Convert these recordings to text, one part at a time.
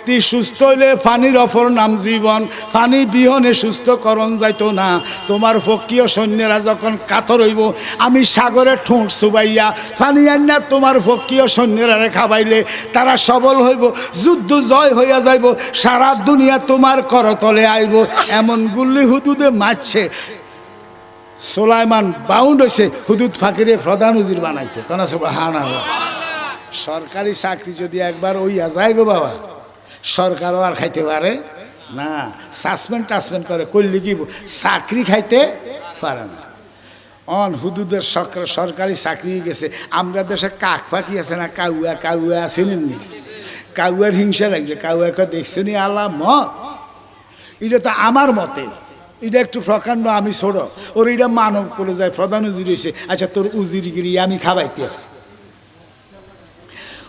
ব্যক্তি সুস্থ হইলে পানির অপর নাম জীবন, পানি বিহনে সুস্থকরণ যাইতো না। তোমার ফকিয় সৈন্যরা যখন কাতর হইব, আমি সাগরে ঠোঁট চুবাইয়া পানি আনিয়া তোমার ফকিয় সৈন্যরা খাবাইলে তারা সবল হইব, যুদ্ধ জয় হইয়া যাইব, সারা দুনিয়া তোমার করতলে আইব। এমন গুল্লি হুদুদে মারছে। সুলাইমান বাউন্ড হয়েছে হুদুদ ফাকিরে প্রধান উজির বানাইতে। কোন সুবহানাল্লাহ। সরকারি চাকরি যদি একবার ওইয়া যায় গো বাবা, সরকারও আর খাইতে পারে না। সাসপেন্ড টাসপেন্ড করে করলে কি চাকরি খাইতে পারে না। অন হুদুদের সরকারি চাকরি গেছে। আমরা দেশে কাক পাখি আছে না, কাউয়া, কাউয়া আছেন নি? কাউয়ার হিংসা লাগছে। কাউয়াকে দেখছেনি আল্লাহ মত। এটা তো আমার মতে, এটা একটু প্রকাণ্ড, আমি ছোট, ওর এটা মানব করে যায়। প্রধান উজির হয়েছে, আচ্ছা তোর উজিরগিরি আমি খাবাইতে আছি।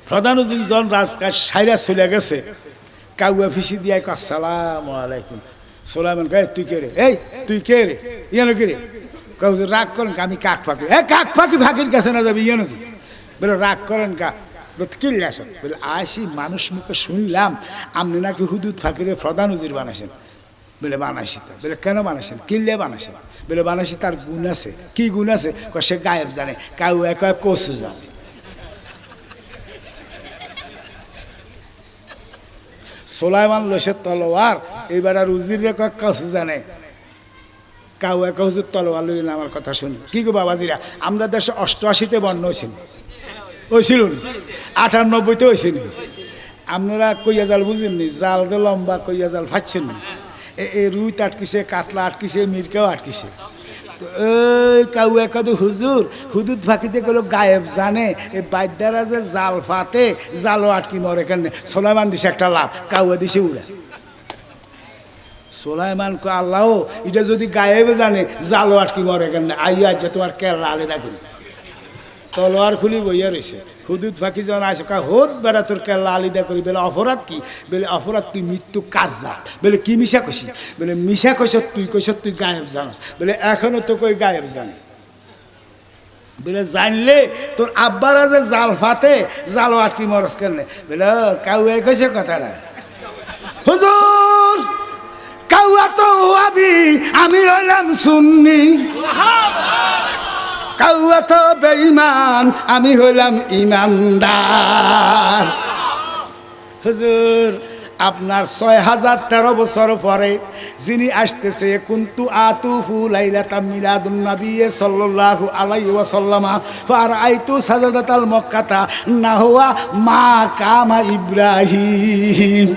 প্রধান উজির জন রাজকাজ সাইরা চলে গেছে, কাউয়া ফিসি দিয়ে আসসালামু আলাইকুম। সুলাইমান কয় তুই কে রে? এই তুই কে রে? ইয়ানো কি রে? কাউ রাগ করেন কা? আমি কাক ফাঁকি। কাক ফাঁকি ফাঁকির কাছে না যাবি ইয়ানো কি? বলে রাগ করেন কা? কিনলে আসেন। বলে আসি মানুষ মুখে শুনলাম আপনি নাকি হুদুদ ফাঁকিরে প্রধান উজির বানাইছেন। বলে বানাইছি তো। বলে কেন বানাইছেন? কিনলে বানাইছেন? বলে বানাইছি তার গুণ আছে। কি গুণ আছে? সে গায়েব জানে, কাউ এক কচু জানে। সুলাইমান লইছে তলোয়ার, এইবার আর উজিরে কচু জানে, কাউ এক হুজুর তলোয়ার লইলেন। আমার কথা শুনি কি গো বাবাজিরা, আমরা দেশে 88-তে বন্যা হয়েছিল, হয়েছিল 98-তে হয়েছিল। আপনারা কইয়া জাল বুঝেননি? জাল তো লম্বা কইয়া জাল ফাটছেন না। এই রুইত আটকিছে, কাতলা আটকিছে, মির্কাও আটকিছে। তো ওই কাউ একাদু হুজুর হুদুদ ফাঁকিতে গেল গায়েব জানে। এই বাদ্যারা যে জাল ফাতে, জালও আটকি মরে কেন? সুলাইমান দিছে একটা লাভ, কাউয়া দিছে উড়া। সুলাইমান কো আল্লাহ, এটা যদি গায়েবে জানে জালও আটকি মরে কেন? আইয়া যে তোমার কেরালা আলাদা করি। তলোয়ার খুলি বইয়া রয়েছে। হুদুদ ফাঁকি যখন আসে হোদ বেড়া তোর কেরালা আলিদা করি। বলে অপরাধ কি? বলে অপরাধ তুই মৃত্যু কাজ যা। বলে কি মিশা কইছি? বলে মিশা কইস তুই, কইস তুই গায়েব জানাস। বলে এখনো তো কই গায়েব জানি। বলে জানলে তোর আব্বারা যে জাল ফাতে, জালও আটকি মরস কেন? বলে কাউয়া কইছে কথাটা। হুজুর কাউয়া তো আমি হইলাম সুন্নি, কাউয়া তো বেঈমান, আমি হইলাম ইমানদার। হুজুর আপনার 6013 বছর পরে যিনি আসতেছে, কুনতু আতুফু লাইলাতাম মিলাদুন নবী সাল্লাল্লাহু আলাইহি ওয়াসাল্লাম ফারাআইতু সাজাদাতাল মক্কাতা নাহুয়া মা কামা ইব্রাহিম।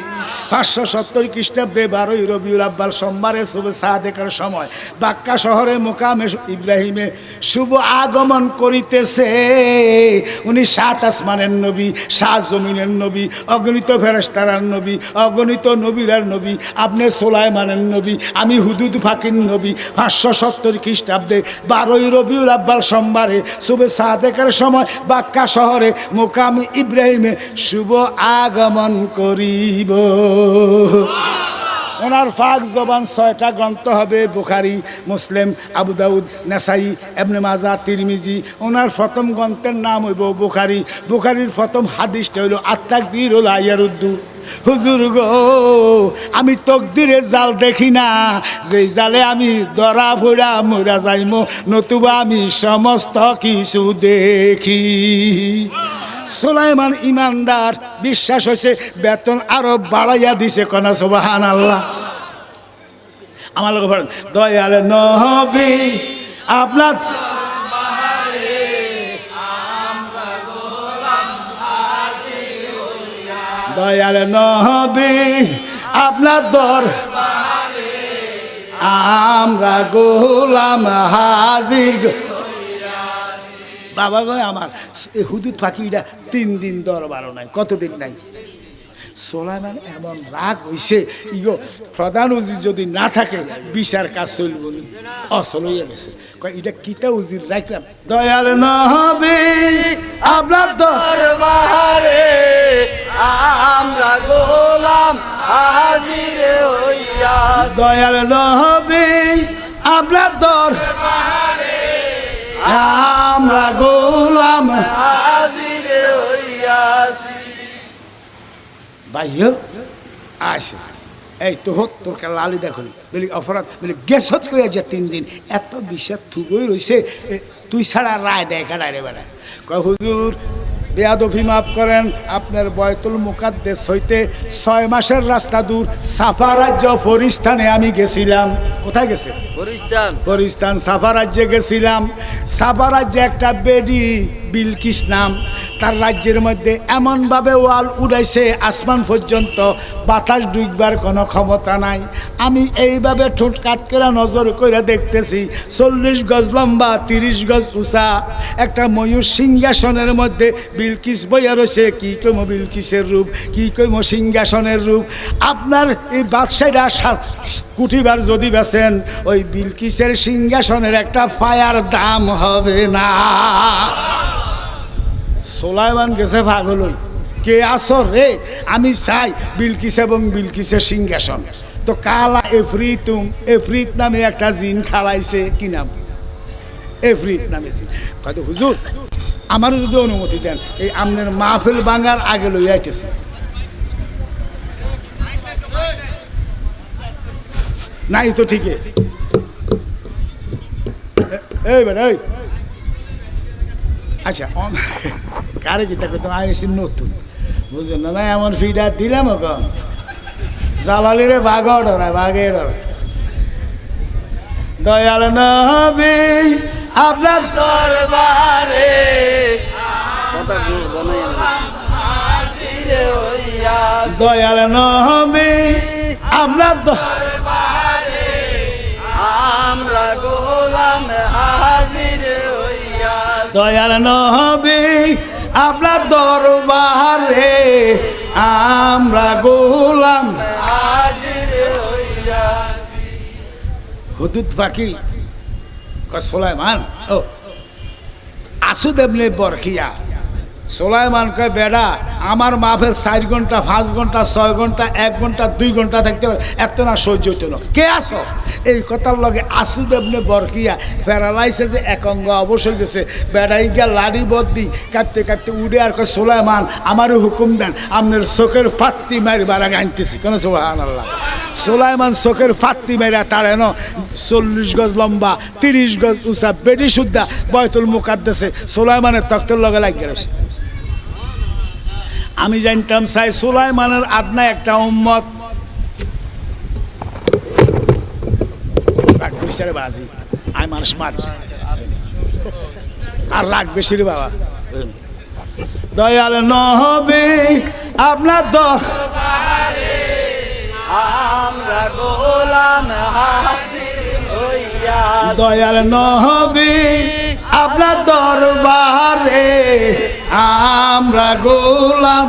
570 খ্রিস্টাব্দে 12 রবিউল আব্বাল সোমবারে শুভে সাদেকের সময় বাক্কা শহরে মোকামে ইব্রাহিমে শুভ আগমন করিতেছে। উনি 7 আসমানের নবী, 7 জমিনের নবী, অগণিত ফেরেশতার নবী, অগণিত নবীরার নবী। আপনি সুলাইমানের নবী, আমি হুদুদ ফাকির নবী। 570 খ্রিস্টাব্দে 12 রবিউল আব্বাল সোমবারে শুভে সাদেকের সময় বাক্কা শহরে মোকামে ইব্রাহিমে শুভ আগমন করিব। ওনার ফাক জবান 6টা গ্রন্থ হবে, বুখারী, মুসলিম, আবু দাউদ, নাসাই, ইবনে মাজাহ, তিরমিজি। ওনার প্রথম গ্রন্থের নাম হইব বুখারী। বুখারীর প্রথম হাদিসটা হইল আত-তাকদীরুল আয়ারুদ্দু। হুজুর গো, আমি তকদিরে জাল দেখি না, যেই জালে আমি ধরা ভরা মরা যাইমো, নতুবা আমি সমস্ত কিছু দেখি। সুলাইমান ইমানদার, বিশ্বাস হয়েছে, বেতন আরো বাড়াইয়া দিছে। কনা সুবহানাল্লাহ। আমার লোক বলেন দয়াল নবী আপনার দয়াল নবী আপনার দরবারে আমরা গোলাম হাজির। বাবা গো আমার হুদুদ ফাঁকিটা 3 দিন দরবারও নাই, কতদিন নাই। সুলাইমান এমন রাগ হইছে, ইগো প্রধান উজির যদি না থাকে বিচার কাজ চলব না, অসল হইয়া গেছে। এটা কিতা উজির রাখলাম। দয়াল নবী আপনার দরবারে আমরা গোলাম হাজির হইয়া। দয়াল নবী আপনার দরবারে আমরা গোলাম হাজির হইয়াছি। ভাইও আসে এই তো হত তোর লালি দেখো বলি অপরাধ বলি গেছত কইয়া যে 3 দিন এত বিষাদ থুবই রইছে তুই ছাড়া রায় দেয় কাটায় রে বেটা কয় হুজুর বেয়াদফি মাফ করেন আপনার বয়তুল মুকাদ্দেস হইতে 6 মাসের রাস্তা দূর সাফা রাজ্য ফরিস্তানে আমি গেছিলাম কোথায় গেছে ফরিস্তান সাফা রাজ্যে গেছিলাম সাফা রাজ্যে একটা বেডি বিলকিস নাম তার রাজ্যের মধ্যে এমনভাবে ওয়াল উড়াইছে আসমান পর্যন্ত বাতাস ডুববার কোনো ক্ষমতা নাই আমি এইভাবে ঠোঁট কাট করে নজর করে দেখতেছি 40 গজ লম্বা 30 গজ উঁচা একটা ময়ূর সিংহাসনের মধ্যে বিলকিস বইয়া রয়েছে কি কইম বিলকিসের রূপ কি কইম সিংহাসনের রূপ আপনার এই বাদশাহরা কুটিবার যদি বেছেন ওই বিলকিসের সিংহাসনের একটা পায়ার দাম হবে না সুলাইমান গেছে পাগল হই কে আসর রে আমি চাই বিলকিস এবং বিলকিসের সিংহাসন তো কালা এফরিত নামে একটা জিন খাওয়াইছে কি নাম এফরিত নামে জিন কত হুজুর আমারও যদি অনুমতি দেন এই আপনার মাহফিল ভাঙার আগে লই আইতেছি নাই তো ঠিকই এই বেটা এই আচ্ছা কারে কি তাকে তো আইসি নতুন বুঝলেন না এমন ফিটা দিলাম এখন জালালিরে বাঘ ডরায় বাঘে ডরায় দয়াল নবী আপনার দরবারে দয়াল নবী আপনার দরবারে আমরা গোলাম হাজির হইয়া দয়াল নবী আপনার দরবারে আমরা গোলাম হাজির হইয়া হুদুদ পাখি সুলাইমান ও আসুদ এমনি বরখিয়া সুলাইমান কয় বেড়া আমার মাফের 4 ঘন্টা 5 ঘন্টা 6 ঘন্টা 1 ঘন্টা 2 ঘন্টা থাকতে পারে এত না সহ্য হইতো না কে আসো এই কথার লগে আসুদ এমনি বরখিয়া প্যারালাইসে যে একঙ্গ অবশ্যই গেছে বেড়াই গিয়া লাড়ি বদ্দি কাঁদতে কাঁদতে উড়ে আর কয় সুলাইমান আমারও হুকুম দেন আপনার চোখের ফাত্তি মারিবার আগে আনতেছি কেন সুবহানাল্লাহ সুলাইমান চোখের ফাত্তি মেরা তাড়ে ন 40 গজ লম্বা 30 গজ উঁচা বেডি সুদ্ধা বয়তুল মুকাদ্দেসে সুলাইমানের তক্তের লগে লাগিয়ে গেছে আমি জানতাম চাই সুলাইমানের আদনা একটা উম্মত রাগ করিস রে বাজি আই মানুষ মার আর রাগ বেশি রে বাবা দয়াল নবী আপনার দরবারে আমরা গোলাম হাজির হইয়া দয়াল নবী আপনার দরবারে আমরা গোলাম